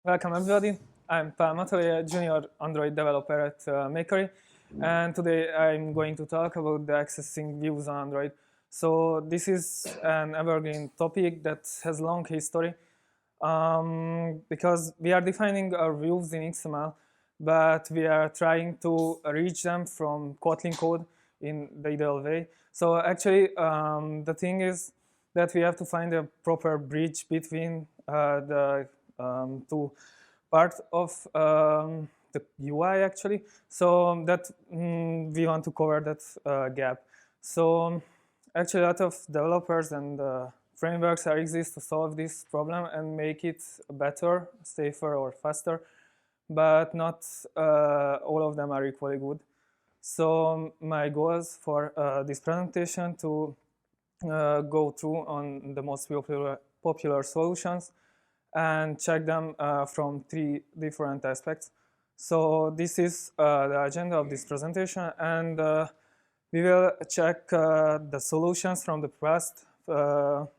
Welcome everybody. I'm Pál Matolay, a junior Android developer at Makery, and today I'm going to talk about the accessing views on Android. So this is an evergreen topic that has long history because we are defining our views in XML, but we are trying to reach them from Kotlin code in the ideal way. So actually, the thing is that we have to find a proper bridge between the two parts of the UI actually. So that we want to cover that gap. So actually, a lot of developers and frameworks exist to solve this problem and make it better, safer, or faster, but not all of them are equally good. So my goals for this presentation to go through on the most popular solutions and check them from 3 different aspects. So this is the agenda of this presentation, and we will check the solutions from the past,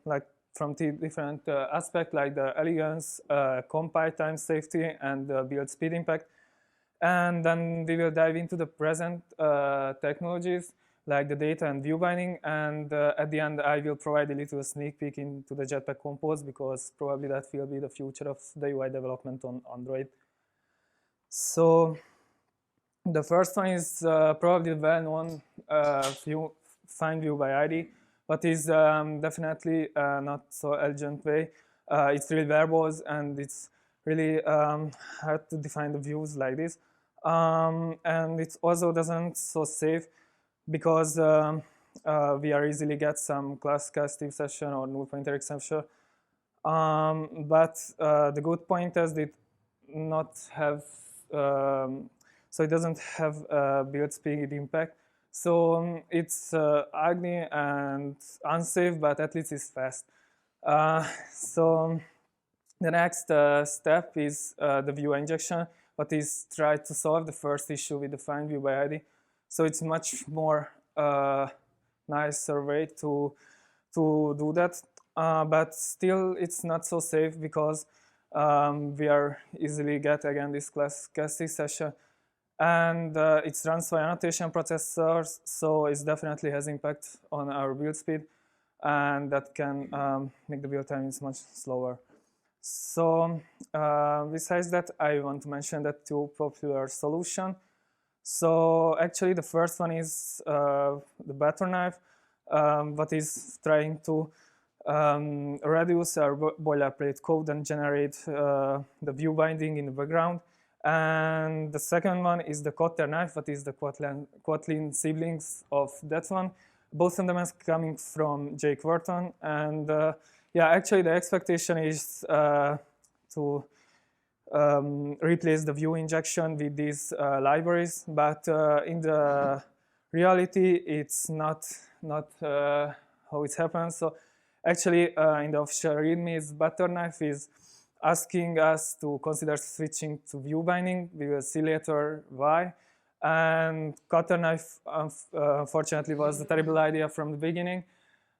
like from 3 different aspects, like the elegance, compile time safety, and the build speed impact. And then we will dive into the present technologies, like the data and view binding, and at the end I will provide a little sneak peek into the Jetpack Compose, because probably that will be the future of the UI development on Android. So the first one is probably well-known findViewById, but is definitely not so elegant way. It's really verbose, and it's really hard to define the views like this. And it also doesn't so safe, because we are easily get some class castive session or null pointer exception. But the good point is it not have so it doesn't have a build speed impact. So it's ugly and unsafe, but at least it's fast. So the next step is the view injection, but is try to solve the first issue with the findViewById. So it's much more nicer way to do that, but still it's not so safe, because we are easily get again this class casting session, and it runs by annotation processors, so it definitely has impact on our build speed, and that can make the build times much slower. So besides that, I want to mention that 2 popular solutions. So actually the first one is the KotterKnife, what is trying to reduce our boilerplate code and generate the view binding in the background. And the second one is the KotterKnife, what is the Kotlin siblings of that one. Both of them are coming from Jake Wharton, and yeah, actually the expectation is to replace the view injection with these libraries, but in the reality it's not how it happens. So actually in the official readmes, KotterKnife is asking us to consider switching to view binding. We will see later why. And KotterKnife unfortunately was a terrible idea from the beginning,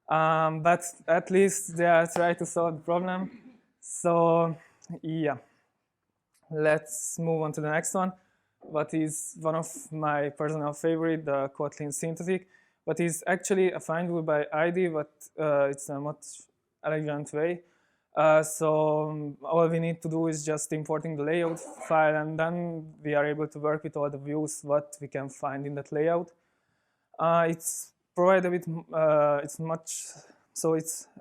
but at least they are trying to solve the problem. So yeah, let's move on to the next one, what is one of my personal favorite, the Kotlin Synthetic, but is actually a findViewById, but it's a much elegant way. So all we need to do is just importing the layout file, and then we are able to work with all the views what we can find in that layout. It's provided with it's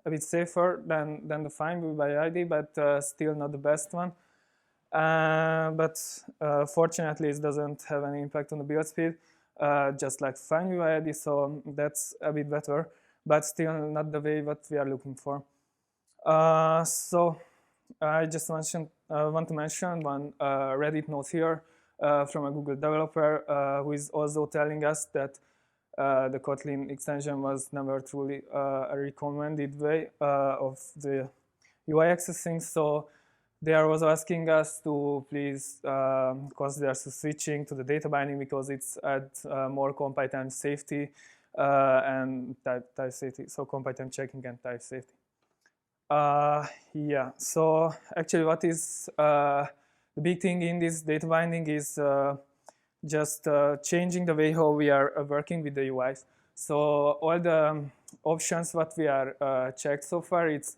a bit safer than the findViewById, but still not the best one. But fortunately it doesn't have any impact on the build speed, just like findViewById, so that's a bit better, but still not the way what we are looking for. So I just want to mention one Reddit note here from a Google developer who is also telling us that the Kotlin extension was never truly a recommended way of the UI accessing. So they are also asking us to please consider switching to the data binding, because it's adds more compile time safety and type safety, so compile time checking and type safety. Yeah, so actually what is the big thing in this data binding is just changing the way how we are working with the UIs. So all the options what we are checked so far, it's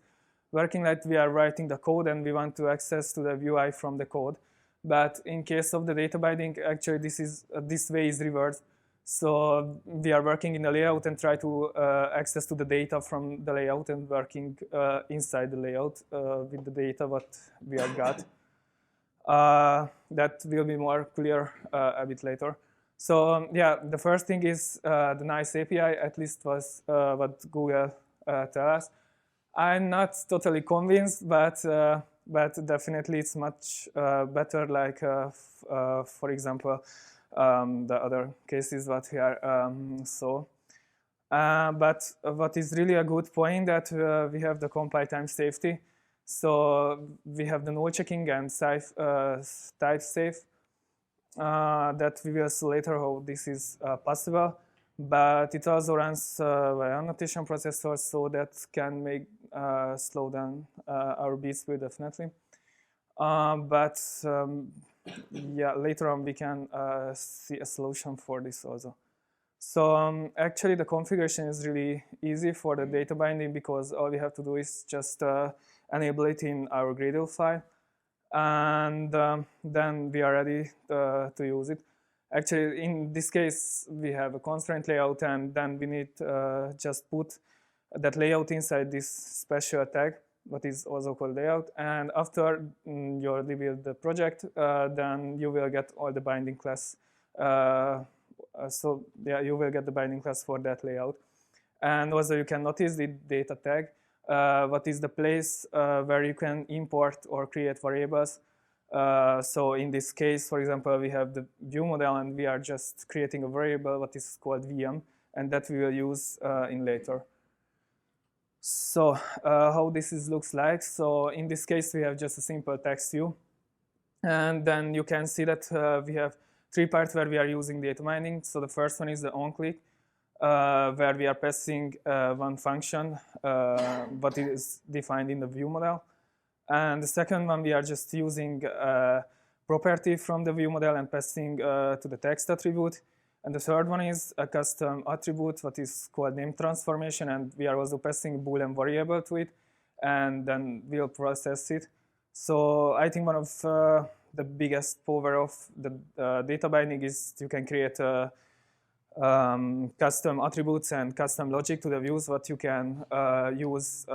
working like we are writing the code and we want to access to the UI from the code. But in case of the data binding, actually this way is reversed. So we are working in the layout and try to access to the data from the layout and working inside the layout with the data what we have got. That will be more clear a bit later. So yeah, the first thing is the nice API, at least was what Google tell us. I'm not totally convinced, but definitely it's much better. Like for example, the other cases what we are saw. But what is really a good point that we have the compile time safety. So we have the null checking and type safe that we will see later how this is possible. But it also runs by annotation processors, so that can make slow down our beat speed definitely. Yeah, later on we can see a solution for this also. So actually the configuration is really easy for the data binding because all we have to do is just enable it in our Gradle file, and then we are ready to use it. Actually, in this case, we have a constraint layout, and then we need just put that layout inside this special tag, what is also called layout. And after you rebuild the project, then you will get all the binding class. So yeah, you will get the binding class for that layout. And also you can notice the data tag, what is the place where you can import or create variables. So in this case, for example, we have the view model and we are just creating a variable what is called VM, and that we will use in later. So how this looks like. So in this case, we have just a simple text view. And then you can see that we have three parts where we are using data binding. So the first one is the onClick, where we are passing one function, what is defined in the view model. And the second one, we are just using a property from the view model and passing to the text attribute. And the third one is a custom attribute, what is called name transformation, and we are also passing a Boolean variable to it, and then we'll process it. So I think one of the biggest power of the data binding is you can create custom attributes and custom logic to the views, what you can use,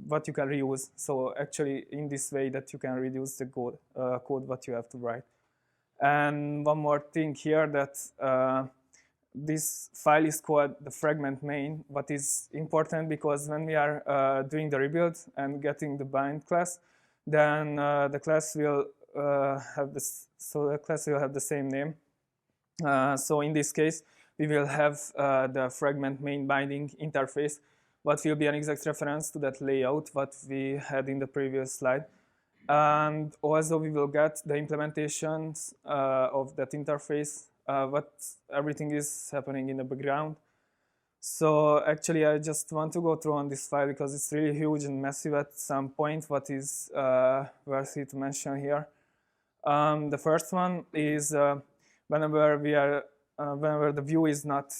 what you can reuse. So actually, in this way, that you can reduce the code what you have to write. And one more thing here, that this file is called the fragment main, what is important because when we are doing the rebuild and getting the bind class, then the class will have this. So the class will have the same name. So in this case, we will have the fragment main binding interface, what will be an exact reference to that layout what we had in the previous slide. And also we will get the implementations of that interface, what everything is happening in the background. So actually I just want to go through on this file because it's really huge and massive at some point, what is worthy to mention here. The first one is whenever the view is not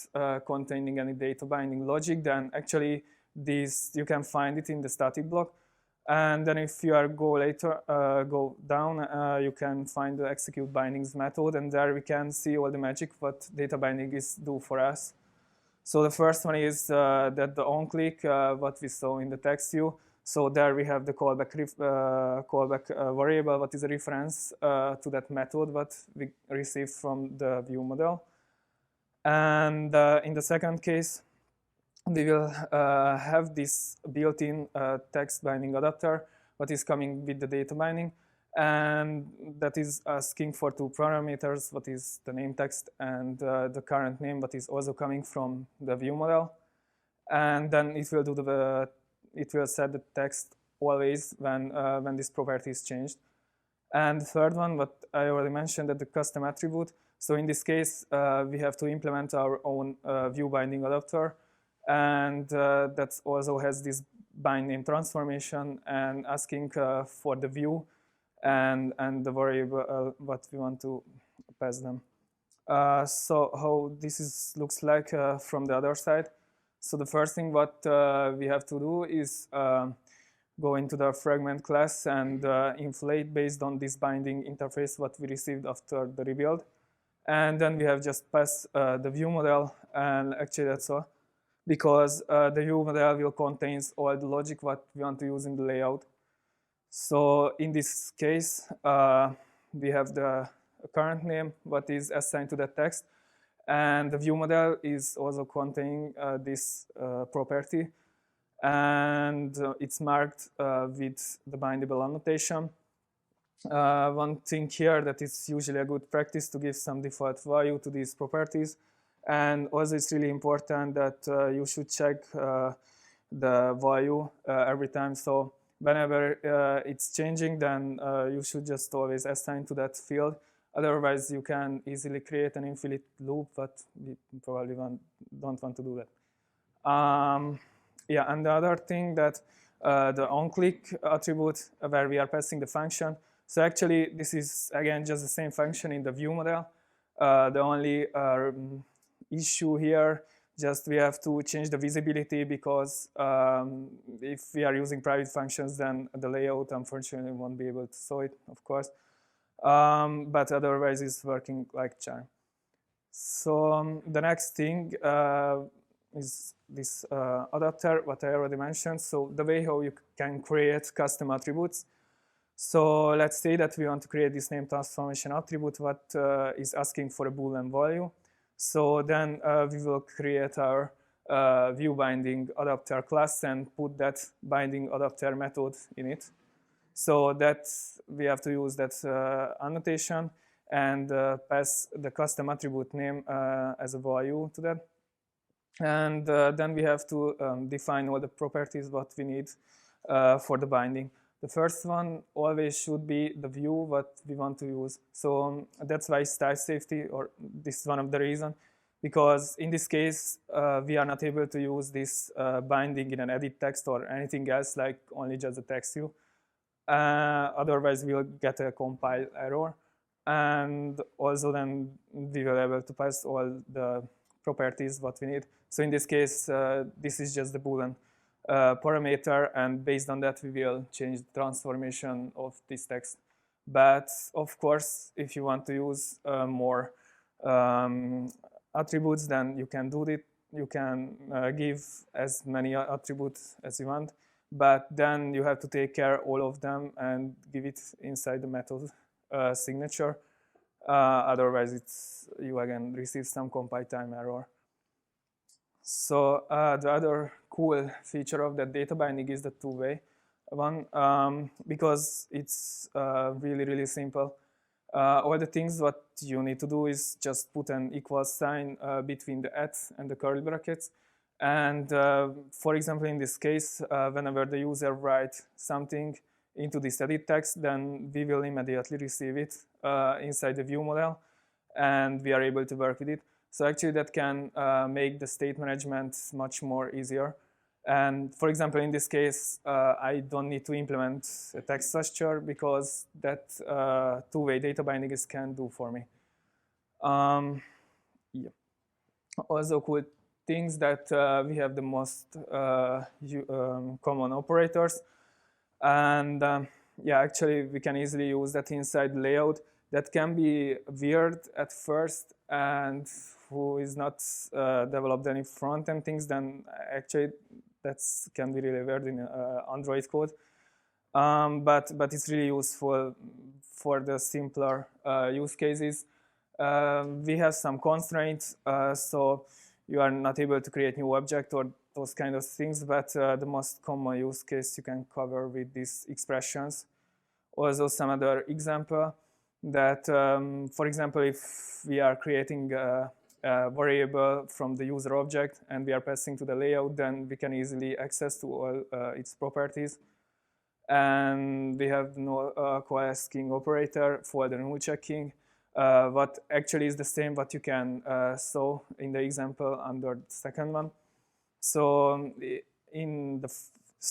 containing any data binding logic, then actually you can find it in the static block. And then if you go down, you can find the execute bindings method, and there we can see all the magic what data binding is do for us. So the first one is that the onClick, what we saw in the text view. So there we have the callback variable, what is a reference to that method what we received from the view model. And in the second case, we will have this built-in text binding adapter, what is coming with the data binding, and that is asking for two parameters, what is the name text and the current name, what is also coming from the view model. And then it will do it will set the text always when this property is changed. And the third one, what I already mentioned, that the custom attribute. So in this case, we have to implement our own view binding adapter. And that also has this bind name transformation and asking for the view and the variable what we want to pass them. So how this looks like from the other side. So the first thing what we have to do is go into the fragment class and inflate based on this binding interface what we received after the rebuild. And then we have just pass the view model, and actually that's all, because the view model will contain all the logic what we want to use in the layout. So in this case, we have the current name what is assigned to that text, and the view model is also containing this property, and it's marked with the bindable annotation. One thing here that is usually a good practice to give some default value to these properties, and also it's really important that you should check the value every time. So whenever it's changing, then you should just always assign to that field. Otherwise, you can easily create an infinite loop, but we probably don't want to do that. Yeah, and the other thing that the onClick attribute where we are passing the function. So actually, this is, again, just the same function in the view model. The only issue here, just we have to change the visibility because if we are using private functions, then the layout, unfortunately, won't be able to show it, of course. But otherwise, it's working like charm. So the next thing is this adapter, what I already mentioned. So the way how you can create custom attributes. So let's say that we want to create this name transformation attribute what is asking for a Boolean value. So then we will create our view binding adapter class and put that binding adapter method in it. So that we have to use that annotation and pass the custom attribute name as a value to that. And then we have to define all the properties what we need for the binding. The first one always should be the view what we want to use. So that's why style safety, or this is one of the reasons, because in this case, we are not able to use this binding in an edit text or anything else, like only just a text view. Otherwise, we'll get a compile error. And also then we will be able to pass all the properties what we need. So in this case, this is just the Boolean parameter, and based on that, we will change the transformation of this text. But of course, if you want to use more attributes, then you can do it. You can give as many attributes as you want, but then you have to take care all of them and give it inside the method signature. Otherwise, you again receive some compile time error. So the other cool feature of that data binding is the two-way one, because it's really, really simple. All the things what you need to do is just put an equal sign between the at and the curly brackets. And for example, in this case, whenever the user writes something into this edit text, then we will immediately receive it inside the view model, and we are able to work with it. So actually that can make the state management much more easier. And for example, in this case, I don't need to implement a text structure because that two-way data binding can do for me. Yeah. Also cool things that we have the most common operators. And yeah, actually we can easily use that inside the layout. That can be weird at first, and who is not developed any front-end things, then actually that can be really weird in Android code. But it's really useful for the simpler use cases. We have some constraints, so you are not able to create new object or those kind of things, but the most common use case you can cover with these expressions. Also some other example that, for example, if we are creating a variable from the user object and we are passing to the layout, then we can easily access to all its properties. And we have no co-asking operator for the null checking, what actually is the same what you can saw in the example under the second one. So in the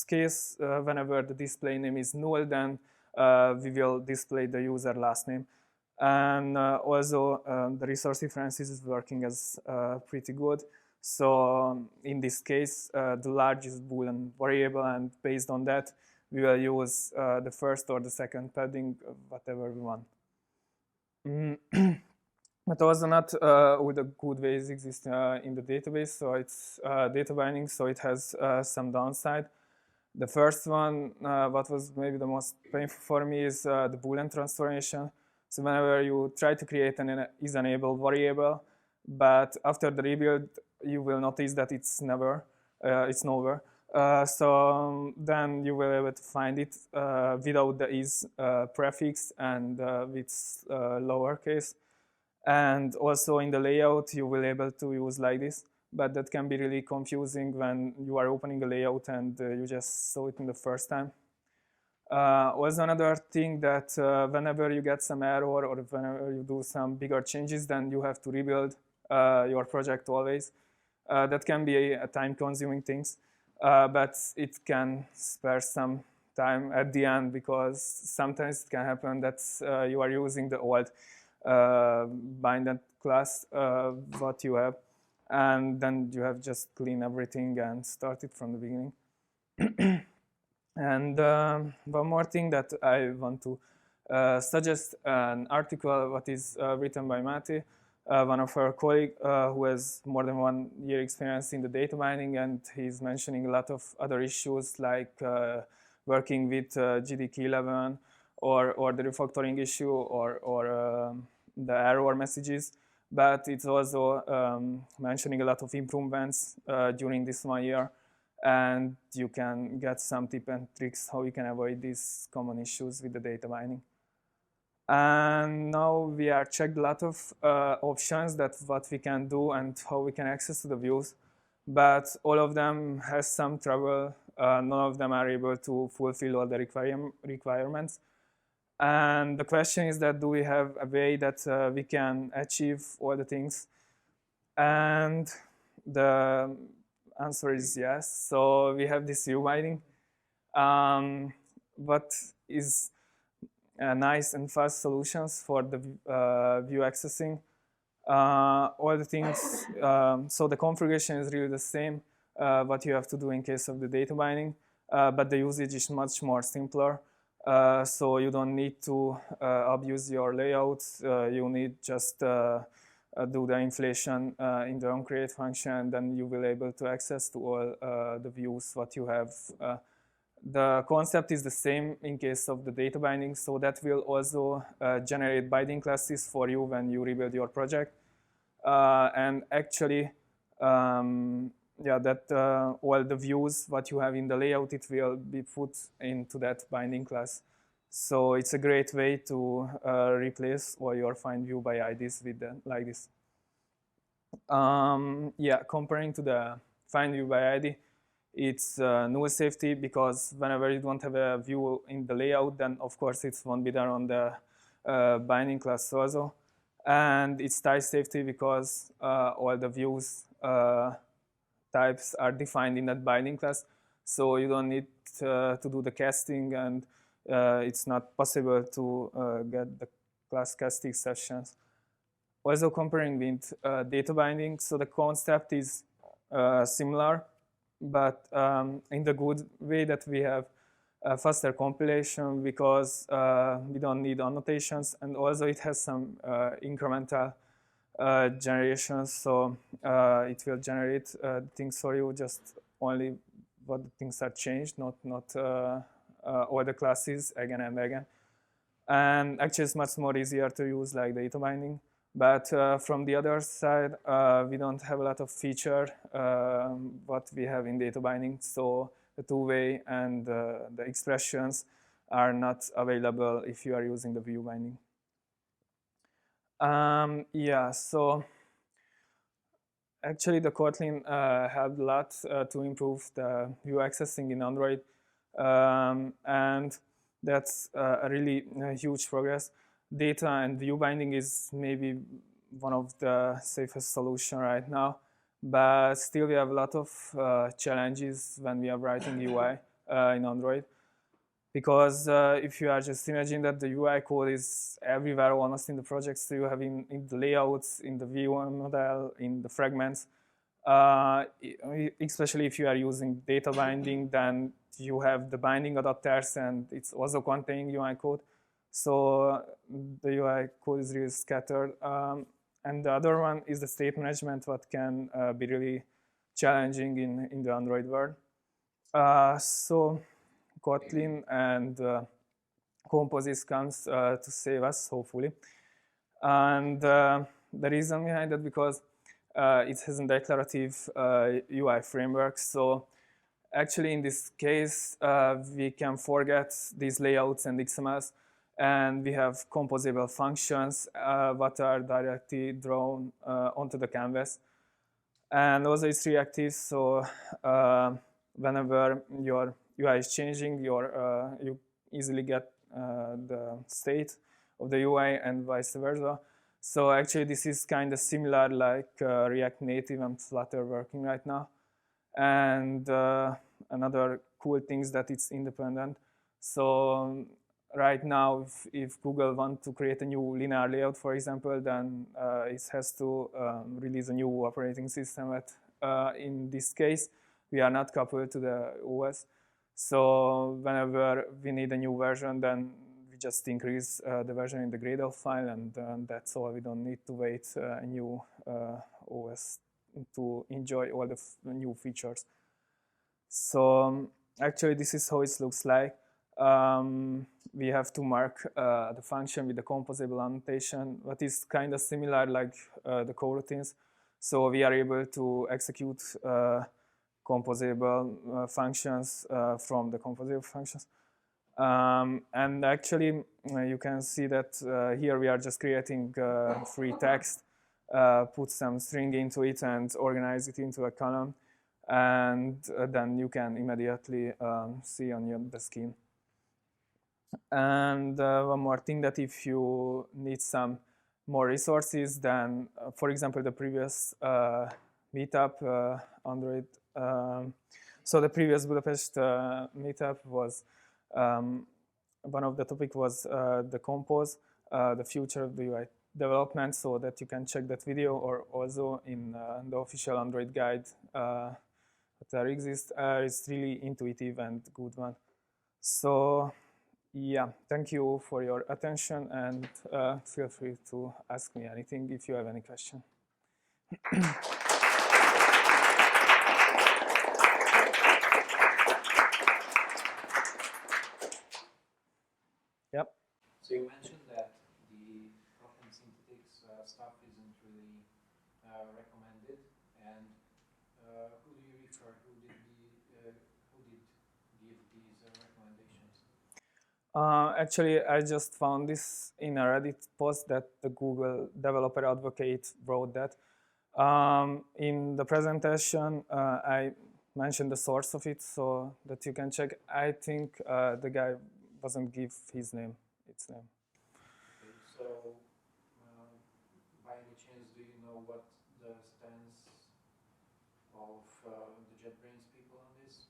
case, whenever the display name is null, then we will display the user last name. And also, the resource references is working as pretty good. So in this case, the largest Boolean variable, and based on that, we will use the first or the second padding, whatever we want. But also not all the good ways exist in the database. So it's data binding, so it has some downside. The first one, what was maybe the most painful for me, is the Boolean transformation. So whenever you try to create an is-enabled variable, but after the rebuild, you will notice that it's nowhere. So then you will be able to find it without the is prefix and with lowercase. And also in the layout, you will be able to use like this. But that can be really confusing when you are opening a layout and you just saw it in the first time. Also another thing that whenever you get some error or whenever you do some bigger changes, then you have to rebuild your project always. That can be a time-consuming thing, but it can spare some time at the end, because sometimes it can happen that you are using the old binded class what you have, and then you have just clean everything and start it from the beginning. And one more thing that I want to suggest, an article what is written by Mati, one of our colleagues who has more than 1 year experience in the data mining, and he's mentioning a lot of other issues like working with GDK11 or the refactoring issue or the error messages. But it's also mentioning a lot of improvements during this 1 year, and you can get some tips and tricks how you can avoid these common issues with the data mining. And now we are checked a lot of options that what we can do and how we can access to the views, but all of them has some trouble. None of them are able to fulfill all the requirements. And the question is that, do we have a way that we can achieve all the things? And the answer is yes. So we have this view binding. What is nice and fast solutions for the view accessing. All the things, so the configuration is really the same, what you have to do in case of the data binding, but the usage is much more simpler. So you don't need to abuse your layouts. You need just do the inflation in the onCreate function, and then you will be able to access to all the views what you have. The concept is the same in case of the data binding, so that will also generate binding classes for you when you rebuild your project. And actually, yeah, that all the views what you have in the layout, it will be put into that binding class. So it's a great way to replace all your findViewByIds with like this. Yeah, comparing to the findViewById, it's null safety, because whenever you don't have a view in the layout, then of course it won't be there on the binding class also. And it's type safety, because all the views types are defined in that binding class, so you don't need to do the casting, and it's not possible to get the class cast exceptions. Also comparing with data binding, so the concept is similar, but in the good way that we have a faster compilation, because we don't need annotations, and also it has some incremental generations, so it will generate things for you, just only what the things are changed, not all the classes again and again. And actually it's much more easier to use like data binding. But from the other side, we don't have a lot of feature what we have in data binding, so the two-way and the expressions are not available if you are using the view binding. Yeah, so actually the Kotlin helped a lot to improve the view accessing in Android, and that's a really huge progress. Data and view binding is maybe one of the safest solutions right now, but still we have a lot of challenges when we are writing UI. in Android. Because if you are just imagining that the UI code is everywhere almost in the project, so you have in the layouts, in the view model, in the fragments, especially if you are using data binding, then you have the binding adapters and it's also containing UI code. So the UI code is really scattered. And the other one is the state management, what can be really challenging in the Android world. So Kotlin and Compose comes to save us, hopefully. And the reason behind that, because it has a declarative UI framework. So actually, in this case, we can forget these layouts and XMLs, and we have composable functions that are directly drawn onto the canvas. And also it's reactive, so whenever your UI is changing, you easily get the state of the UI and vice versa. So actually this is kind of similar like React Native and Flutter working right now. And another cool thing is that it's independent. So right now, if Google wants to create a new linear layout, for example, then it has to release a new operating system. But in this case, we are not coupled to the OS. So whenever we need a new version, then we just increase the version in the Gradle file, and that's all. We don't need to wait a new OS to enjoy all the new features. So actually, this is how it looks like. We have to mark the function with the composable annotation, what is kind of similar like the coroutines. So we are able to execute composable functions from the composable functions. And actually, you can see that here we are just creating free text, put some string into it and organize it into a column. And then you can immediately see on the screen. And one more thing, that if you need some more resources, then for example, the previous meetup, Android, so the previous Budapest meetup was, one of the topic was the Compose, the future of the UI development, so that you can check that video, or also in the official Android guide that there exists. It's really intuitive and good one. So yeah, thank you for your attention, and feel free to ask me anything if you have any question. Yep. So you mentioned that the Kotlin Synthetic stuff isn't really recommended, and who do you refer? Who did give these recommendations? Actually, I just found this in a Reddit post that the Google developer advocate wrote that. In the presentation, I mentioned the source of it so that you can check. I think the guy doesn't give its name. Okay, so by any chance, do you know what the stance of the JetBrains people on this?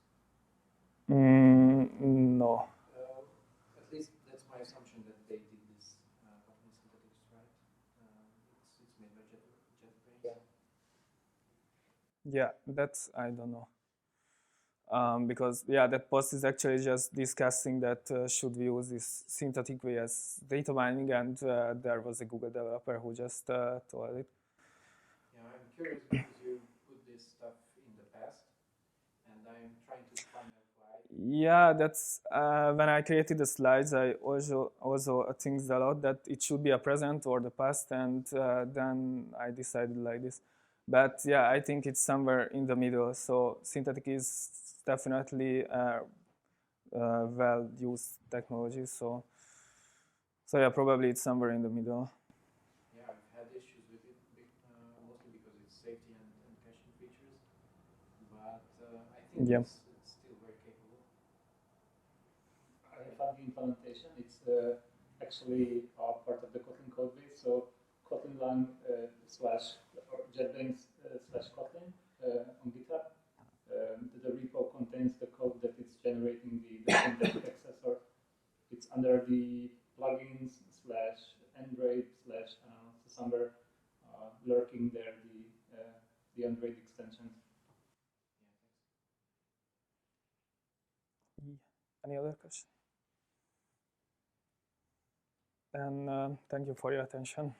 No. At least that's my assumption, that they did this Kotlin Synthetics, right? It's made by JetBrains. Yeah, that's, I don't know. Because yeah, that post is actually just discussing that should we use this synthetic way as data binding, and there was a Google developer who just told it. Yeah, I'm curious because you put this stuff in the past, and I'm trying to find out why. Yeah, that's when I created the slides, I also think a lot that it should be a present or the past, and then I decided like this. But yeah, I think it's somewhere in the middle. So synthetic is definitely well-used technology. So yeah, probably it's somewhere in the middle. Yeah, I've had issues with it, mostly because it's safety and caching features. But I think it's still very capable. I found the implementation. It's actually part of the Kotlin code base. So Kotlin lang / JetBrains / Kotlin on GitHub. The repo contains the code that it's generating Any other question? Then thank you for your attention.